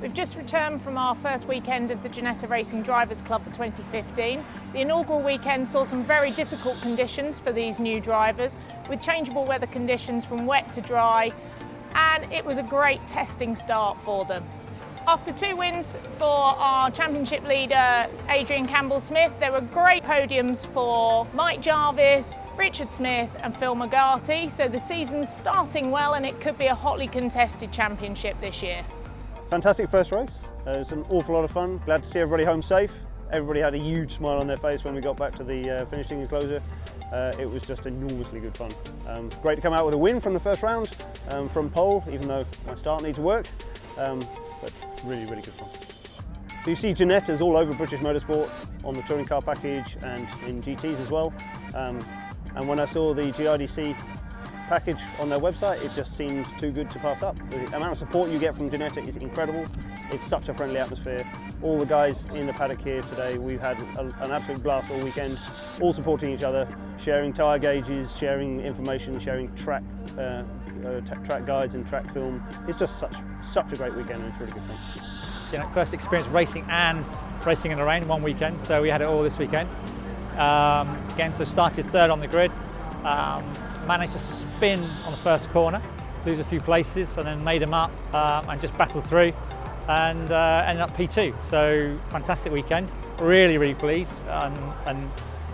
We've just returned from our first weekend of the Ginetta Racing Drivers Club for 2015. The inaugural weekend saw some very difficult conditions for these new drivers, with changeable weather conditions from wet to dry, and it was a great testing start for them. After 2 wins for our championship leader, Adrian Campbell-Smith, there were great podiums for Mike Jarvis, Richard Smith and Phil McGarty, so the season's starting well and it could be a hotly contested championship this year. Fantastic first race. It was an awful lot of fun. Glad to see everybody home safe. Everybody had a huge smile on their face when we got back to the finishing enclosure. It was just enormously good fun. Great to come out with a win from the first round, from pole, even though my start needs work. But really, really good fun. So you see Ginettas all over British motorsport, on the touring car package and in GTs as well. And when I saw the GRDC package on their website, it just seemed too good to pass up. The amount of support you get from Ginetta is incredible. It's such a friendly atmosphere. All the guys in the paddock here today, we've had an absolute blast all weekend, all supporting each other, sharing tyre gauges, sharing information, sharing track guides and track film. It's just such a great weekend and it's really good fun. You know, first experience racing and racing in the rain one weekend, so we had it all this weekend. Again, so started third on the grid, managed to spin on the first corner, lose a few places and then made them up and just battled through and ended up P2. So fantastic weekend, really pleased, and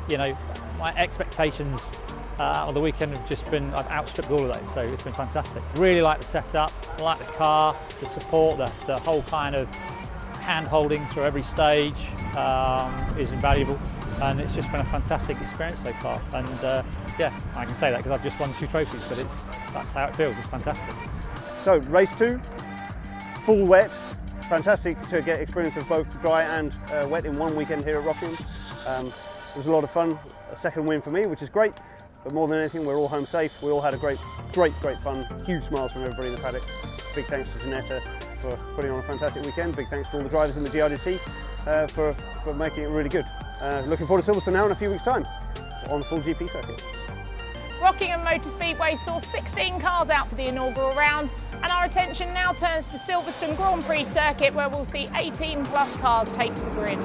you know, my expectations of the weekend have just been, I've outstripped all of those, so it's been fantastic. Really like the setup, I like the car, the support, the whole kind of hand holding through every stage is invaluable, and it's just been a fantastic experience so far. And yeah, I can say that because I've just won 2 trophies, but that's how it feels. It's fantastic. So race 2, full wet. Fantastic to get experience of both dry and wet in one weekend here at Rockingham. It was a lot of fun. A second win for me, which is great. But more than anything, we're all home safe. We all had a great fun. Huge smiles from everybody in the paddock. Big thanks to Ginetta for putting on a fantastic weekend. Big thanks to all the drivers in the GRDC for making it really good. Looking forward to Silverstone now in a few weeks' time on the full GP circuit. Rockingham Motor Speedway saw 16 cars out for the inaugural round, and our attention now turns to Silverstone Grand Prix circuit, where we'll see 18+ cars take to the grid.